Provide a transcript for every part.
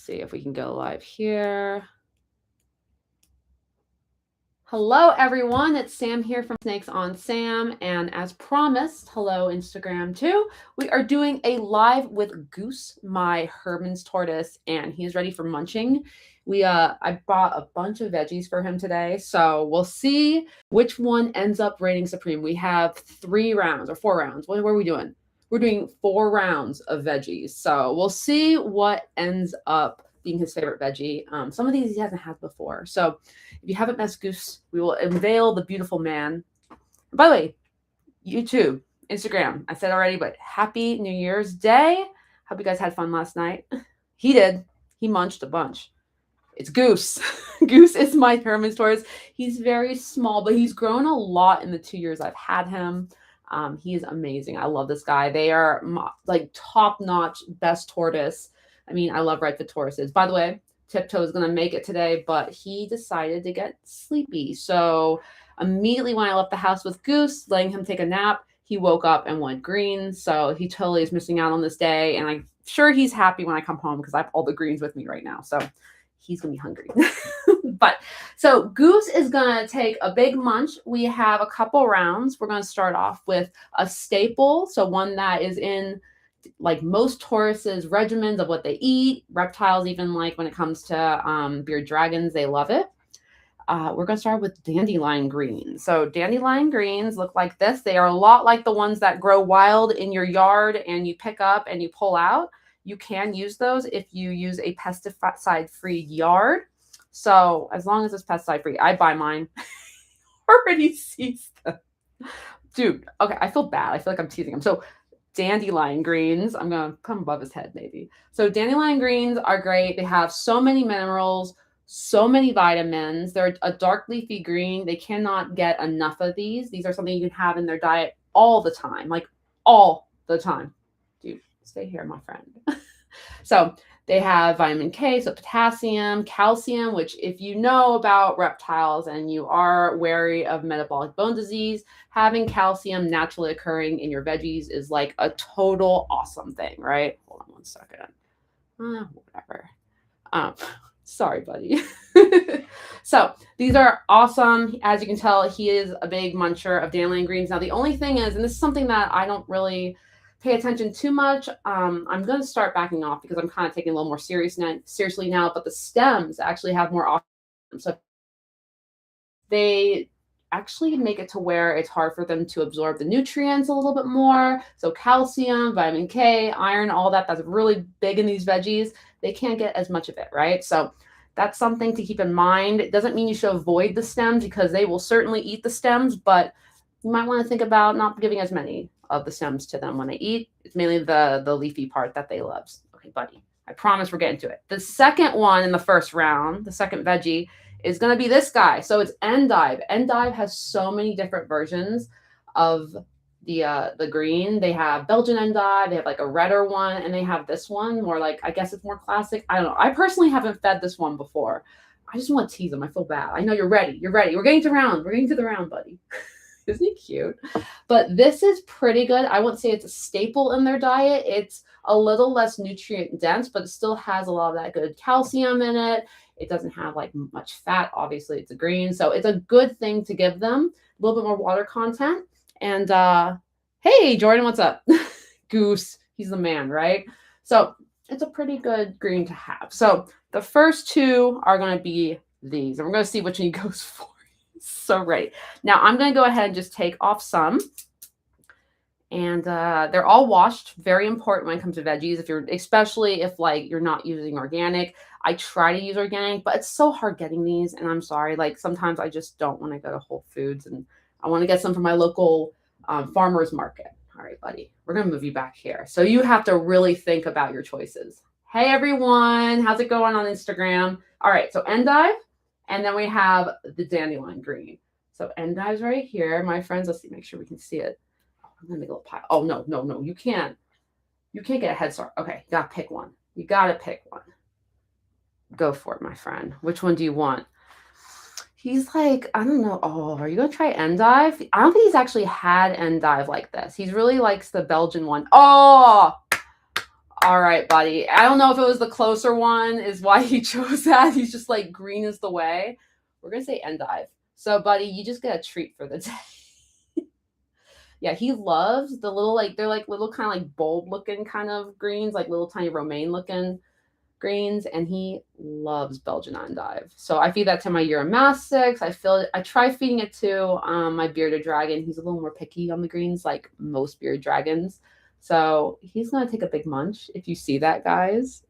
see if we can go live here. Hello, everyone. It's Sam here from SnakesonSam. And as promised, hello, Instagram too. We are doing a live with Goose, my Hermann's tortoise, and he's ready for munching. I bought a bunch of veggies for him today, so we'll see which one ends up reigning supreme. We have 3 rounds or 4 rounds. What are we doing? We're doing 4 rounds of veggies, so we'll see what ends up being his favorite veggie. Some of these he hasn't had before, so if you haven't met Goose, we will unveil the beautiful man. By the way, YouTube, Instagram, I said already, but happy New Year's Day. Hope you guys had fun last night. He did. He munched a bunch. It's Goose. Goose is my Hermann's tortoise. He's very small, but he's grown a lot in the 2 years I've had him. He is amazing. I love this guy. They are like top-notch, best tortoise. I mean, I love red-footed tortoises. By the way, Tiptoe is going to make it today, but he decided to get sleepy. So immediately when I left the house with Goose, letting him take a nap, he woke up and went green. So he totally is missing out on this day. And I'm sure he's happy when I come home because I have all the greens with me right now. So he's going to be hungry. But so Goose is going to take a big munch. We have a couple rounds. We're going to start off with a staple. So one that is in like most tortoises' regimens of what they eat. Reptiles, even like when it comes to bearded dragons, they love it. We're going to start with dandelion greens. So dandelion greens look like this. They are a lot like the ones that grow wild in your yard and you pick up and you pull out. You can use those if you use a pesticide-free yard. So as long as it's pesticide-free, I buy mine. Already sees them. Dude, okay, I feel bad. I feel like I'm teasing him. So dandelion greens, I'm going to come above his head maybe. So dandelion greens are great. They have so many minerals, so many vitamins. They're a dark leafy green. They cannot get enough of these. These are something you can have in their diet all the time, like all the time. Dude, stay here, my friend. So they have vitamin K, so potassium, calcium, which if you know about reptiles and you are wary of metabolic bone disease, having calcium naturally occurring in your veggies is like a total awesome thing, right? Hold on 1 second. Whatever. Sorry, buddy. So these are awesome. As you can tell, he is a big muncher of dandelion greens. Now, the only thing is, and this is something that I don't really pay attention too much. I'm going to start backing off because I'm kind of taking a little more seriously now, but the stems actually have more oxygen. So they actually make it to where it's hard for them to absorb the nutrients a little bit more. So calcium, vitamin K, iron, all that's really big in these veggies. They can't get as much of it, right? So that's something to keep in mind. It doesn't mean you should avoid the stems because they will certainly eat the stems, but you might want to think about not giving as many of the stems to them when they eat. It's mainly the leafy part that they love. Okay, buddy, I promise we're getting to it. The second one in the first round, the second veggie, is going to be this guy. So it's Endive. Endive has so many different versions of the green. They have Belgian Endive, they have like a redder one, and they have this one more like, I guess it's more classic. I don't know. I personally haven't fed this one before. I just want to tease him. I feel bad. I know you're ready. You're ready. We're getting to the round, buddy. Isn't he cute? But this is pretty good. I wouldn't say it's a staple in their diet. It's a little less nutrient dense, but it still has a lot of that good calcium in it. It doesn't have like much fat. Obviously, it's a green. So it's a good thing to give them. A little bit more water content. And hey, Jordan, what's up? Goose, he's the man, right? So it's a pretty good green to have. So the first 2 are going to be these. And we're going to see which one he goes for. So ready. Now I'm going to go ahead and just take off some. And they're all washed. Very important when it comes to veggies. Especially if like you're not using organic. I try to use organic, but it's so hard getting these. And I'm sorry. Like sometimes I just don't want to go to Whole Foods and I want to get some from my local farmer's market. All right, buddy. We're going to move you back here. So you have to really think about your choices. Hey, everyone. How's it going on Instagram? All right. So Endive. And then we have the dandelion green. So Endive's right here, my friends. Let's see, make sure we can see it. Oh, I'm gonna make a little pile. Oh no, you can't. You can't get a head start. Okay, you gotta pick one. You gotta pick one. Go for it, my friend. Which one do you want? He's like, I don't know. Oh, are you gonna try Endive? I don't think he's actually had Endive like this. He really likes the Belgian one. Oh, All right, buddy. I don't know if it was the closer one is why he chose that. He's just like green is the way. We're going to say Endive. So, buddy, you just get a treat for the day. Yeah, he loves the little, like, they're like little kind of like bulb looking kind of greens, like little tiny romaine looking greens, and he loves Belgian Endive. So I feed that to my Uromastics. I try feeding it to my bearded dragon. He's a little more picky on the greens, like most bearded dragons. So he's gonna take a big munch if you see that, guys.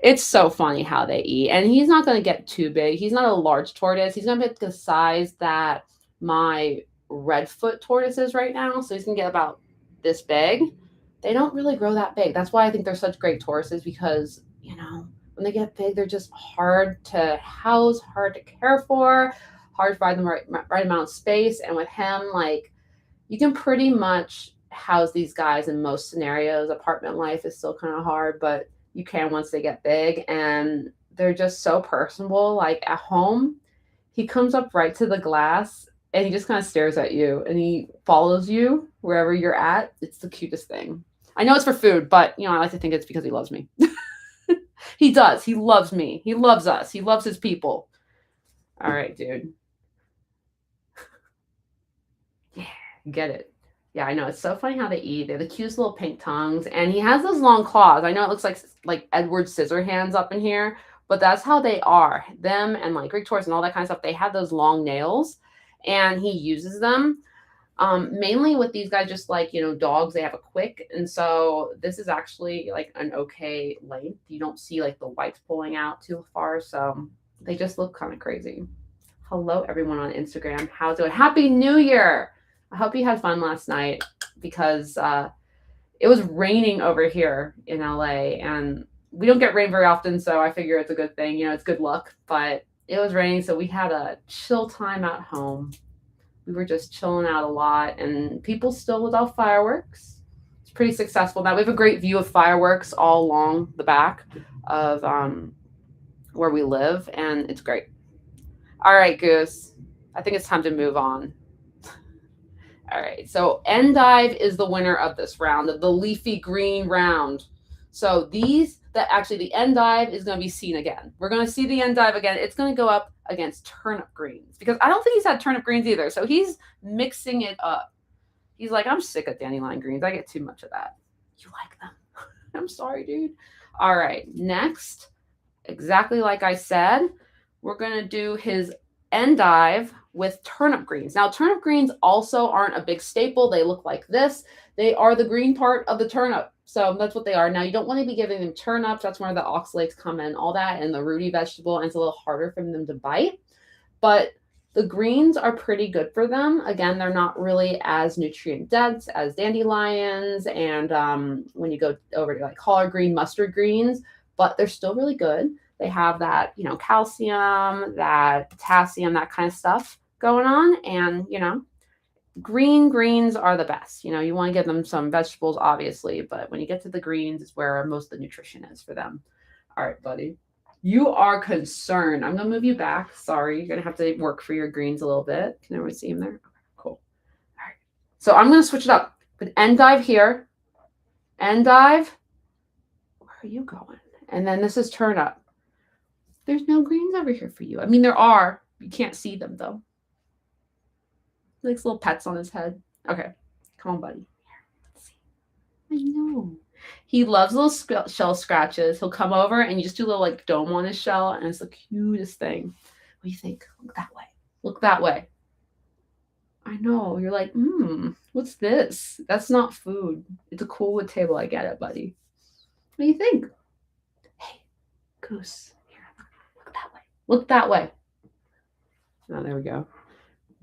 It's so funny how they eat, and he's not gonna get too big. He's not a large tortoise. He's gonna be the size that my redfoot tortoise is right now. So he's gonna get about this big. They don't really grow that big. That's why I think they're such great tortoises, because, you know, when they get big, they're just hard to house, hard to care for, hard to find the right amount of space. And with him, like, you can pretty much house these guys in most scenarios. Apartment life is still kind of hard, but you can once they get big, and they're just so personable. Like at home, he comes up right to the glass and he just kind of stares at you and he follows you wherever you're at. It's the cutest thing. I know it's for food, but, you know, I like to think it's because he loves me. He does. He loves me. He loves us. He loves his people. All right, dude. Yeah, get it. Yeah, I know. It's so funny how they eat. They're the cutest little pink tongues. And he has those long claws. I know it looks like Edward Scissorhands up in here, but that's how they are. Them and like Greek tortoise and all that kind of stuff. They have those long nails, and he uses them. Mainly with these guys, just like, you know, dogs, they have a quick. And so this is actually like an okay length. You don't see like the whites pulling out too far. So they just look kind of crazy. Hello, everyone on Instagram. How's it going? Happy New Year. I hope you had fun last night, because it was raining over here in LA, and we don't get rain very often. So I figure it's a good thing. You know, it's good luck, but it was raining. So we had a chill time at home. We were just chilling out a lot, and people still without fireworks. It's pretty successful. Now we have a great view of fireworks all along the back of where we live, and it's great. All right, Goose. I think it's time to move on. All right, so Endive is the winner of this round, of the leafy green round. So the Endive is going to be seen again. We're going to see the Endive again. It's going to go up against turnip greens, because I don't think he's had turnip greens either. So he's mixing it up. He's like, I'm sick of dandelion greens. I get too much of that. You like them? I'm sorry, dude. All right, next, exactly like I said, we're going to do his Endive with turnip greens. Now, turnip greens also aren't a big staple. They look like this. They are the green part of the turnip. So that's what they are. Now, you don't want to be giving them turnips. That's where the oxalates come in, all that, and the rooty vegetable, and it's a little harder for them to bite. But the greens are pretty good for them. Again, they're not really as nutrient dense as dandelions, and when you go over to like collard green, mustard greens, but they're still really good. They have that, you know, calcium, that potassium, that kind of stuff going on. And, you know, greens are the best. You know, you want to give them some vegetables, obviously, but when you get to the greens is where most of the nutrition is for them. All right, buddy. You are concerned. I'm going to move you back. Sorry. You're going to have to work for your greens a little bit. Can everyone see him there? Okay, cool. All right. So I'm going to switch it up. Put Endive here. Endive. Where are you going? And then this is Turnip. There's no greens over here for you. I mean, there are. You can't see them, though. He likes little pets on his head. Okay. Come on, buddy. Here, let's see. I know. He loves little shell scratches. He'll come over and you just do a little like dome on his shell, and it's the cutest thing. What do you think? Look that way. Look that way. I know. You're like, what's this? That's not food. It's a cool wood table. I get it, buddy. What do you think? Hey, Goose. Look that way. Oh, there we go.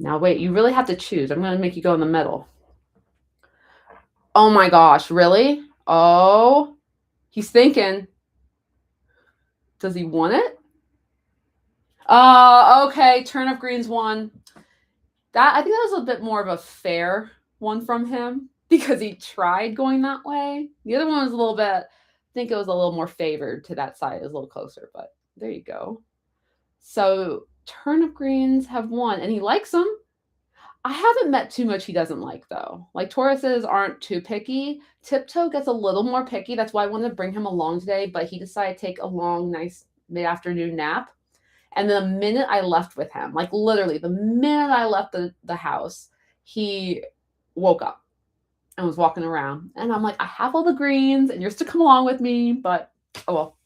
Now, wait, you really have to choose. I'm going to make you go in the middle. Oh, my gosh. Really? Oh, he's thinking. Does he want it? Okay. Turnip greens won. I think that was a bit more of a fair one from him, because he tried going that way. The other one was a little bit, I think it was a little more favored to that side. It was a little closer, but there you go. So turnip greens have won, and he likes them. I haven't met too much he doesn't like, though. Like, tortoises aren't too picky. Tiptoe gets a little more picky. That's why I wanted to bring him along today, but he decided to take a long, nice mid-afternoon nap. And the minute I left with him, like literally the minute I left the house, he woke up and was walking around. And I'm like, I have all the greens and you're still come along with me, but oh well.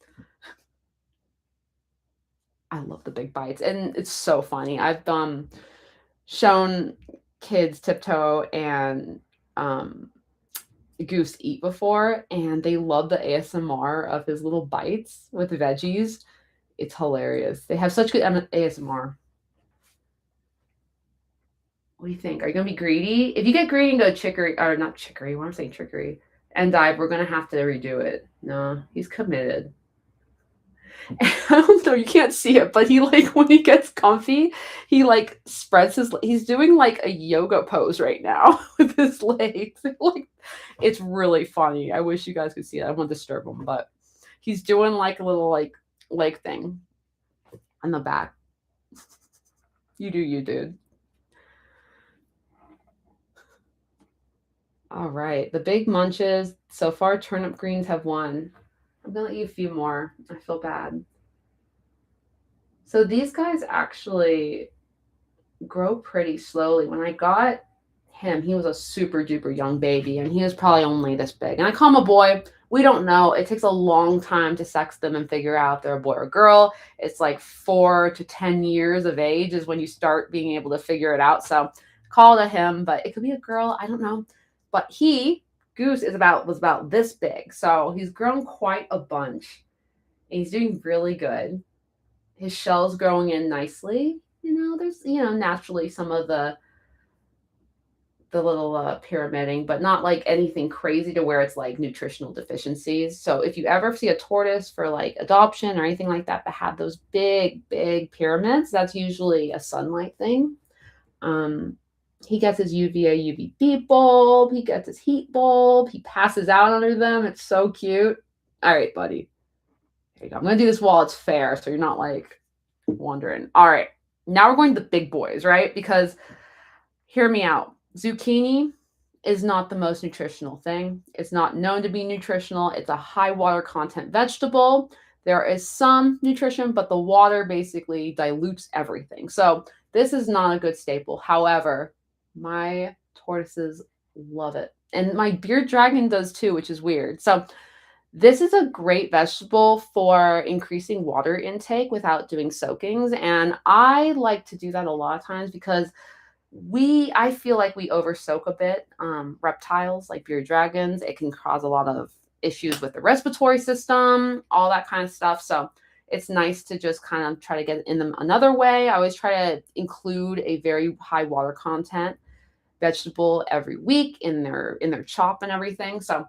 I love the big bites. And it's so funny. I've shown kids Tiptoe and Goose eat before, and they love the ASMR of his little bites with veggies. It's hilarious. They have such good ASMR. What do you think? Are you gonna be greedy? If you get greedy and go chicory, or not chicory, what am I saying chicory? Endive, we're gonna have to redo it. No, he's committed. I don't know, you can't see it, but he like when he gets comfy, he like spreads he's doing like a yoga pose right now with his legs. Like it's really funny. I wish you guys could see it. I won't disturb him, but he's doing like a little like leg thing on the back. You do you, dude. All right, the big munches. So far, turnip greens have won. I'm gonna eat a few more. I feel bad. So these guys actually grow pretty slowly. When I got him, he was a super duper young baby, and he was probably only this big. And I call him a boy. We don't know. It takes a long time to sex them and figure out if they're a boy or a girl. It's like 4 to 10 years of age is when you start being able to figure it out. So call it a him, but it could be a girl. I don't know. But Goose was about this big. So he's grown quite a bunch. And he's doing really good. His shell's growing in nicely. There's, naturally some of the little pyramiding, but not like anything crazy to where it's like nutritional deficiencies. So if you ever see a tortoise for like adoption or anything like that have those big, big pyramids, that's usually a sunlight thing. He gets his UVA, UVB bulb. He gets his heat bulb. He passes out under them. It's so cute. All right, buddy. There you go. I'm going to do this while it's fair, so you're not like wondering. All right. Now we're going to the big boys, right? Because hear me out. Zucchini is not the most nutritional thing. It's not known to be nutritional. It's a high water content vegetable. There is some nutrition, but the water basically dilutes everything. So this is not a good staple. However, my tortoises love it. And my bearded dragon does too, which is weird. So this is a great vegetable for increasing water intake without doing soakings. And I like to do that a lot of times because I feel like we over soak a bit. Reptiles like bearded dragons, it can cause a lot of issues with the respiratory system, all that kind of stuff. So it's nice to just kind of try to get in them another way. I always try to include a very high water content vegetable every week in their chop and everything. So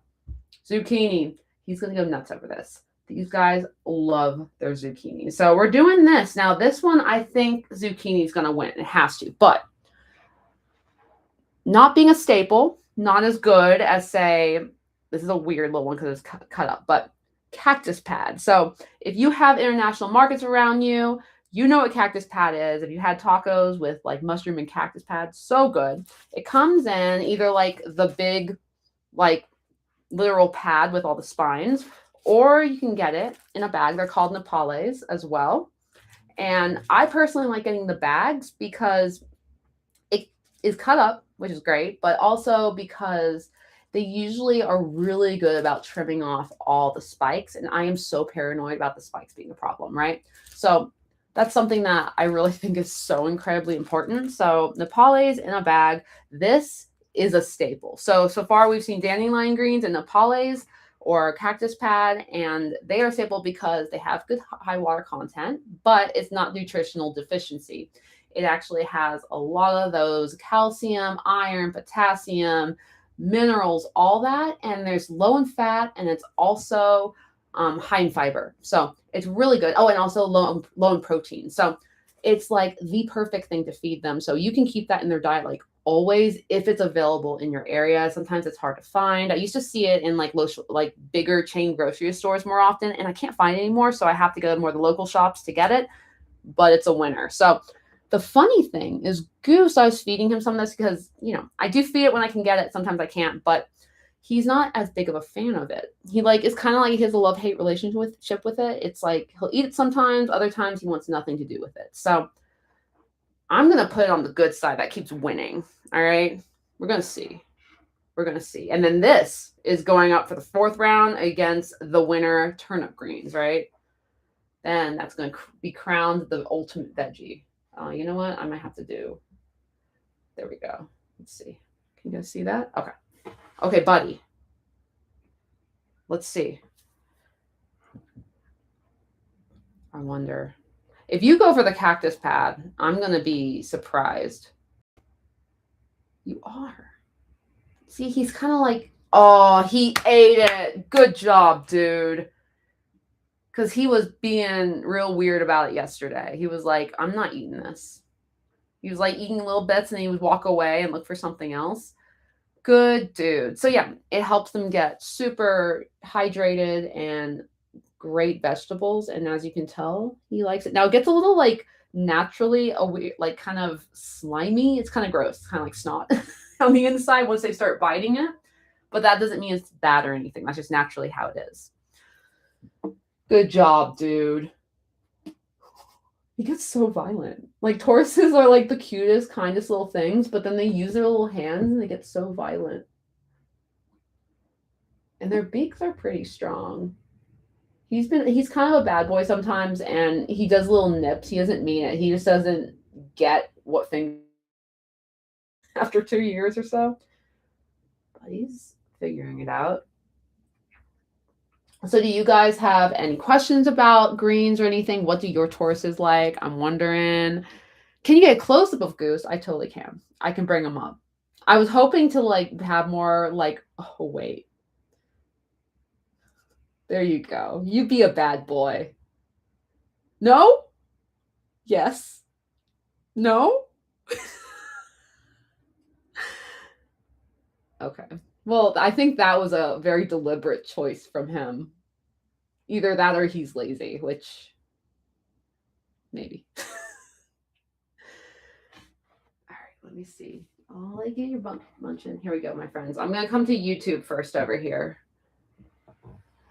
zucchini, he's going to go nuts over this. These guys love their zucchini. So we're doing this. Now this one, I think zucchini is going to win. It has to, but not being a staple, not as good as, say, this is a weird little one because it's cut up, but cactus pad. So if you have international markets around you, you know what cactus pad is. If you had tacos with like mushroom and cactus pad, so good. It comes in either like the big, like literal pad with all the spines, or you can get it in a bag. They're called Nepales as well. And I personally like getting the bags because it is cut up, which is great, but also because they usually are really good about trimming off all the spikes. And I am so paranoid about the spikes being a problem, right? So that's something that I really think is so incredibly important. So Nepales in a bag, this is a staple. So far we've seen dandelion greens and Nepales or cactus pad, and they are a staple because they have good high water content, but it's not nutritional deficiency. It actually has a lot of those calcium, iron, potassium, minerals, all that. And there's low in fat, and it's also high in fiber. So it's really good. Oh, and also low in protein. So it's like the perfect thing to feed them. So you can keep that in their diet like always if it's available in your area. Sometimes it's hard to find. I used to see it in like bigger chain grocery stores more often, and I can't find it anymore. So I have to go to more of the local shops to get it, but it's a winner. So the funny thing is Goose, I was feeding him some of this because, you know, I do feed it when I can get it. Sometimes I can't, but he's not as big of a fan of it. He like is kind of like he has a love-hate relationship with it. It's like he'll eat it sometimes, other times he wants nothing to do with it. So I'm gonna put it on the good side that keeps winning. All right. We're gonna see. We're gonna see. And then this is going up for the 4th round against the winner, Turnip Greens, right? Then that's gonna be crowned the ultimate veggie. You know what? I might have to do. There we go. Let's see. Can you guys see that? Okay. Okay, buddy. Let's see. I wonder. If you go for the cactus pad, I'm going to be surprised. You are. See, he's kind of like, oh, he ate it. Good job, dude. Because he was being real weird about it yesterday. He was like, I'm not eating this. He was like eating little bits and he would walk away and look for something else. Good dude. So yeah, it helps them get super hydrated and great vegetables. And as you can tell, he likes it. Now it gets a little like naturally a weird, like kind of slimy. It's kind of gross, kind of like snot on the inside once they start biting it. But that doesn't mean it's bad or anything. That's just naturally how it is. Good job, dude. He gets so violent. Like tortoises are like the cutest, kindest little things, but then they use their little hands and they get so violent. And their beaks are pretty strong. He's kind of a bad boy sometimes, and he does little nips. He doesn't mean it. He just doesn't get what thing after 2 years or so. But he's figuring it out. So do you guys have any questions about greens or anything? What do your tortoises like? I'm wondering. Can you get a close-up of Goose? I totally can. I can bring him up. I was hoping to like have more like, oh, wait. There you go. You be a bad boy. No? Yes. No? Okay. Well, I think that was a very deliberate choice from him. Either that or he's lazy, which maybe. All right, let me see. Oh, I get your munching. Here we go, my friends. I'm going to come to YouTube first over here.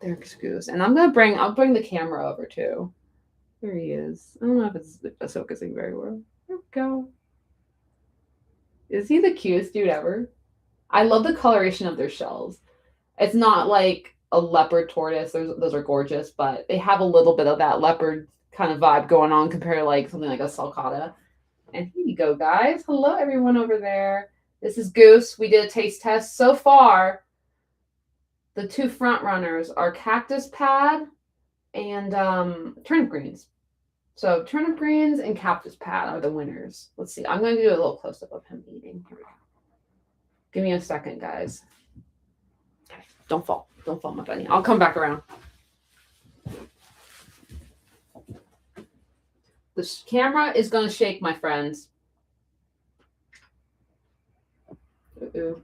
There's Goose. And I'll bring the camera over too. There he is. I don't know if it's focusing very well. There we go. Is he the cutest dude ever? I love the coloration of their shells. It's not like a leopard tortoise. Those are gorgeous, but they have a little bit of that leopard kind of vibe going on compared to like something like a sulcata. And here you go, guys. Hello, everyone over there. This is Goose. We did a taste test. So far, the 2 front runners are Cactus Pad and Turnip Greens. So Turnip Greens and Cactus Pad are the winners. Let's see. I'm going to do a little close-up of him eating. Here we go. Give me a second, guys. Okay. Don't fall. Don't fall, my bunny. I'll come back around. This camera is going to shake, my friends. Uh-oh.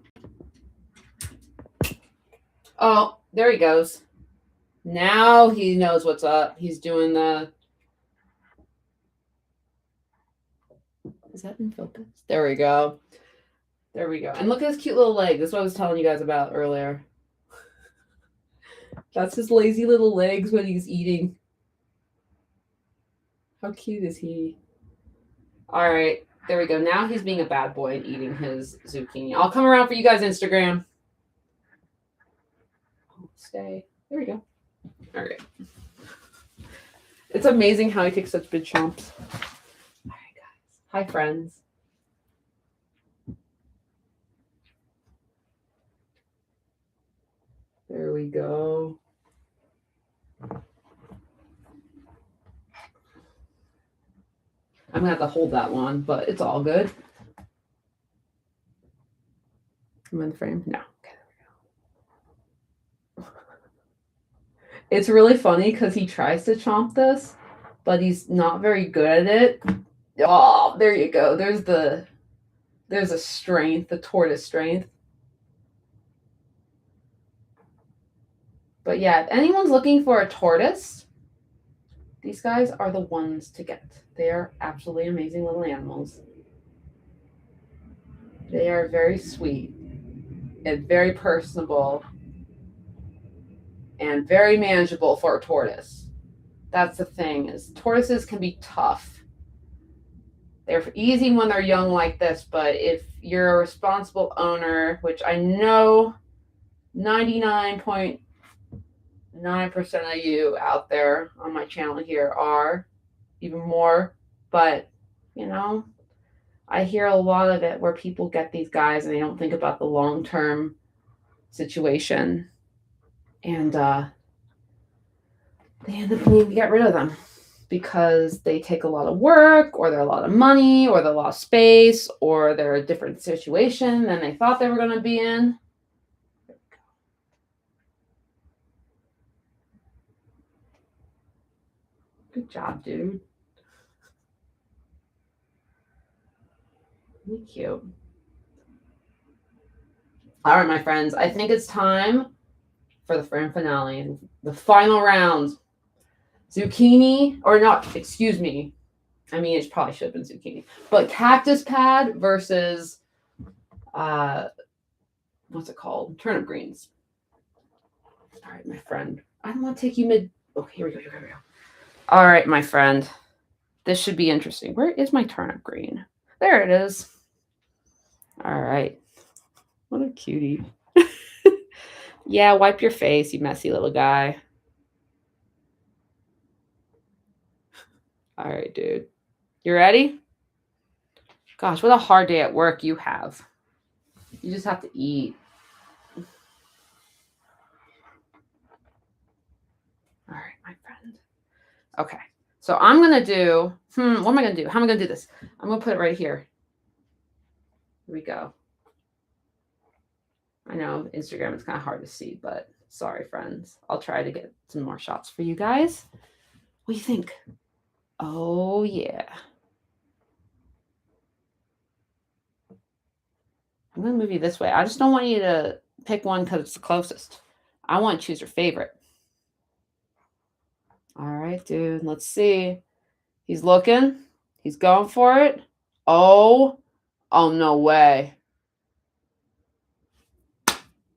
Oh, there he goes. Now he knows what's up. He's doing the... Is that in focus? There we go. There we go. And look at his cute little leg. That's what I was telling you guys about earlier. That's his lazy little legs when he's eating. How cute is he? All right. There we go. Now he's being a bad boy and eating his zucchini. I'll come around for you guys' Instagram. Stay. There we go. All right. It's amazing how he takes such big chomps. All right, guys. Hi, friends. There we go. I'm going to have to hold that one, but it's all good. I'm in the frame? No. Okay, there we go. It's really funny because he tries to chomp this, but he's not very good at it. Oh, there you go. There's a strength, the tortoise strength. But yeah, if anyone's looking for a tortoise, These guys are the ones to get. They are absolutely amazing little animals. They are very sweet and very personable and very manageable for a tortoise. That's the thing, is tortoises can be tough. They're easy when they're young like this, but if you're a responsible owner, which I know 99.9% of you out there on my channel here are, even more, but you know, I hear a lot of it where people get these guys and they don't think about the long-term situation, and they end up needing to get rid of them because they take a lot of work, or they're a lot of money, or they're a lot of space, or they're a different situation than they thought they were going to be in. Good job, dude. Really cute. All right, my friends, I think it's time for the grand finale and the final round. Zucchini, or not, excuse me. I mean, it probably should have been zucchini, but cactus pad versus, what's it called? Turnip greens. All right, my friend. I don't want to take you mid. Oh, here we go. All right, my friend. This should be interesting. Where is my turnip green? There it is. All right. What a cutie. Yeah, wipe your face, you messy little guy. All right, dude. You ready? Gosh, what a hard day at work you have. You just have to eat. All right, my friend. Okay. So I'm going to do, what am I going to do? How am I going to do this? I'm going to put it right here. Here we go. I know Instagram is kind of hard to see, but sorry, friends. I'll try to get some more shots for you guys. What do you think? Oh, yeah. I'm going to move you this way. I just don't want you to pick one because it's the closest. I want to choose your favorite. All right, dude. Let's see. He's looking. He's going for it. Oh, no way.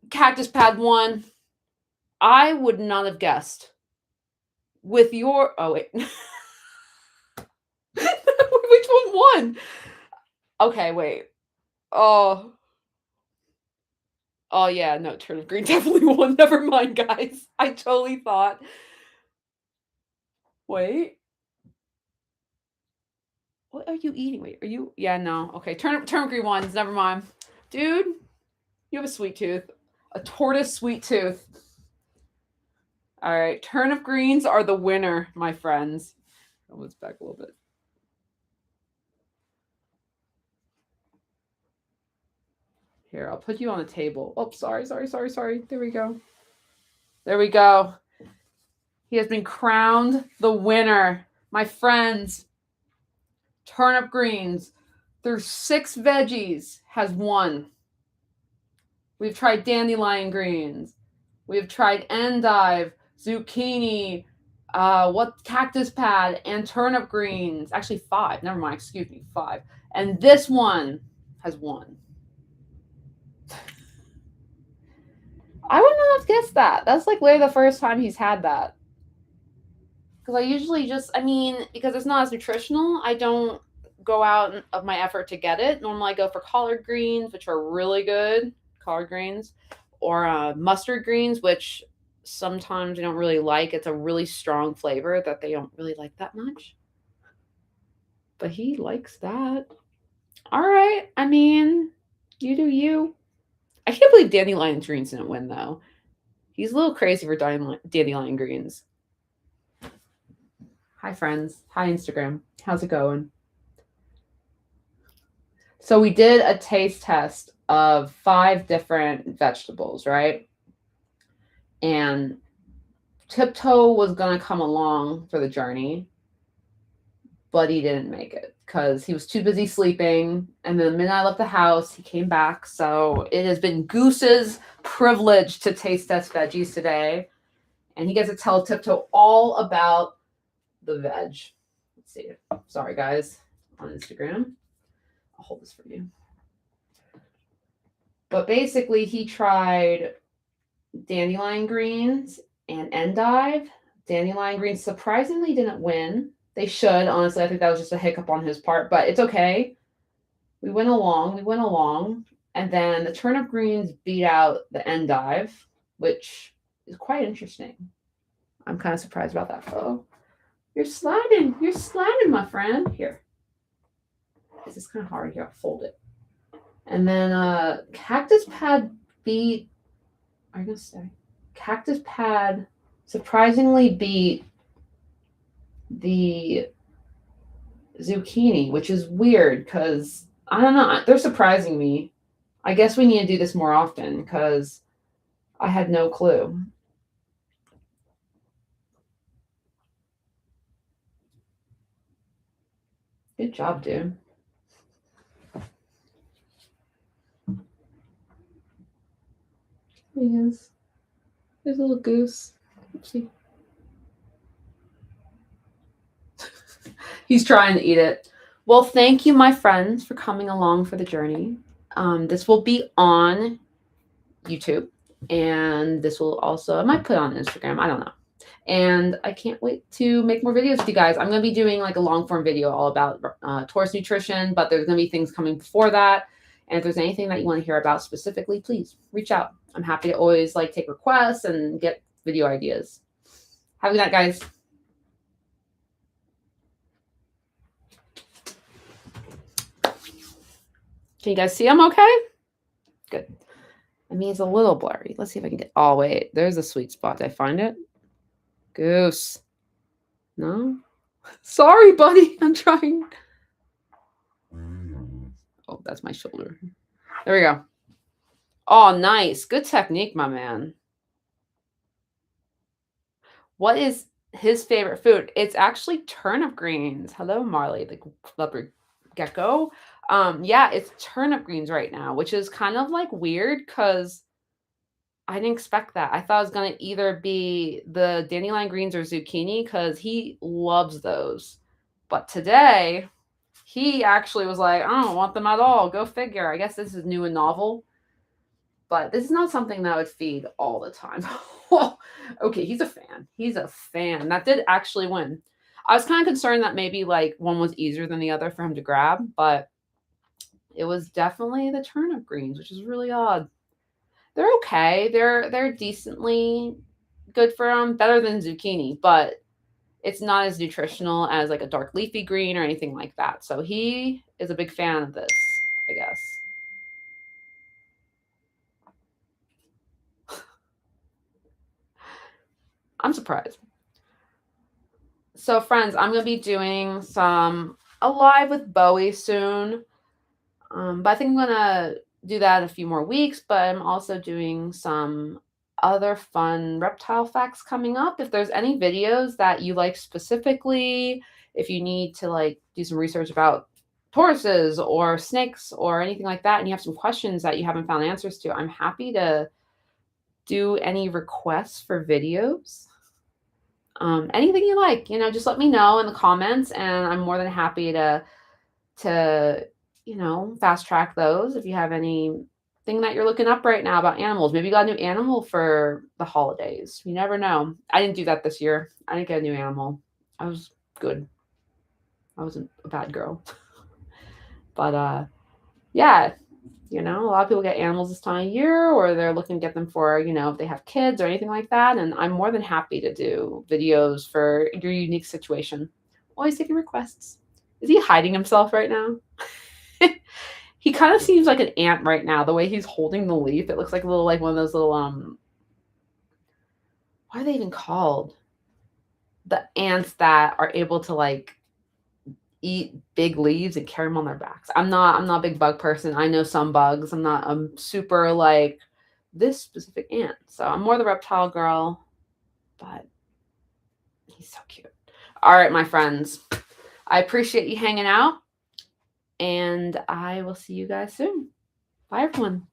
Cactus pad won. I would not have guessed. With your... Oh, wait. Which one won? Okay, wait. Oh, yeah. No, turnip green definitely won. Never mind, guys. I totally thought... Wait. What are you eating? Wait, are you... Yeah, no. Okay, turnip green ones. Never mind. Dude, you have a sweet tooth. A tortoise sweet tooth. All right, turnip greens are the winner, my friends. Oh, let's back a little bit. Here, I'll put you on the table. Oh, sorry. There we go. He has been crowned the winner, my friends. Turnip greens, through 6 veggies, has won. We've tried dandelion greens. We've tried endive, zucchini, cactus pad, and turnip greens. Actually, 5. Never mind. Excuse me, 5. And this one has won. I would not have guessed that. That's like literally the first time he's had that. Because I usually just, because it's not as nutritional, I don't go out of my effort to get it. Normally I go for collard greens, which are really good. Collard greens. Or mustard greens, which sometimes I don't really like. It's a really strong flavor that they don't really like that much. But he likes that. All right. You do you. I can't believe dandelion greens didn't win, though. He's a little crazy for dandelion greens. Hi, friends. Hi, Instagram. How's it going? So we did a taste test of 5 different vegetables, right? And Tiptoe was going to come along for the journey, but he didn't make it because he was too busy sleeping. And then the minute I left the house, he came back. So it has been Goose's privilege to taste test veggies today. And he gets to tell Tiptoe all about the veg. Let's see. Sorry, guys, on Instagram. I'll hold this for you. But basically, he tried dandelion greens and endive. Dandelion greens surprisingly didn't win. They should, honestly. I think that was just a hiccup on his part, but it's okay. We went along. And then the turnip greens beat out the endive, which is quite interesting. I'm kind of surprised about that photo. You're sliding, my friend. Here. This is kind of hard here. I'll fold it. And then Cactus Pad beat, are you going to stay? Cactus Pad surprisingly beat the zucchini, which is weird because, I don't know, they're surprising me. I guess we need to do this more often because I had no clue. Good job, dude. He is. There's a little goose. Oopsie. He's trying to eat it. Well, thank you, my friends, for coming along for the journey. This will be on YouTube, and this will also, I might put it on Instagram. I don't know. And I can't wait to make more videos with you guys. I'm going to be doing like a long form video all about tortoise nutrition, but there's going to be things coming before that. And if there's anything that you want to hear about specifically, please reach out. I'm happy to always like take requests and get video ideas. Have a good night, guys. Can you guys see I'm okay? Good. I mean, it's a little blurry. Let's see if I can get, oh, wait, there's a sweet spot. Did I find it? Goose. No? Sorry, buddy. I'm trying. Oh, that's my shoulder. There we go. Oh, nice. Good technique, my man. What is his favorite food? It's actually turnip greens. Hello, Marley, the leopard gecko. Yeah, it's turnip greens right now, which is kind of like weird because I didn't expect that. I thought it was going to either be the dandelion greens or zucchini because he loves those. But today, he actually was like, I don't want them at all. Go figure. I guess this is new and novel. But this is not something that I would feed all the time. Okay, he's a fan. He's a fan. That did actually win. I was kind of concerned that maybe like one was easier than the other for him to grab, but it was definitely the turnip greens, which is really odd. They're okay. They're decently good for him, better than zucchini, but it's not as nutritional as like a dark leafy green or anything like that. So he is a big fan of this, I guess. I'm surprised. So friends, I'm going to be doing a live with Bowie soon. But I think I'm going to do that in a few more weeks, but I'm also doing some other fun reptile facts coming up. If there's any videos that you like specifically, if you need to like do some research about tortoises or snakes or anything like that, and you have some questions that you haven't found answers to, I'm happy to do any requests for videos. Anything you like, just let me know in the comments, and I'm more than happy to fast track those. If you have anything that you're looking up right now about animals, maybe you got a new animal for the holidays. You never know. I didn't do that this year. I didn't get a new animal. I was good. I wasn't a bad girl. But yeah, a lot of people get animals this time of year, or they're looking to get them for, if they have kids or anything like that. And I'm more than happy to do videos for your unique situation. Always taking requests. Is he hiding himself right now? He kind of seems like an ant right now. The way he's holding the leaf, it looks like a little, like one of those little, what are they even called? The ants that are able to like eat big leaves and carry them on their backs. I'm not a big bug person. I know some bugs. I'm not super like this specific ant. So I'm more the reptile girl, but he's so cute. All right, my friends. I appreciate you hanging out, and I will see you guys soon. Bye, everyone.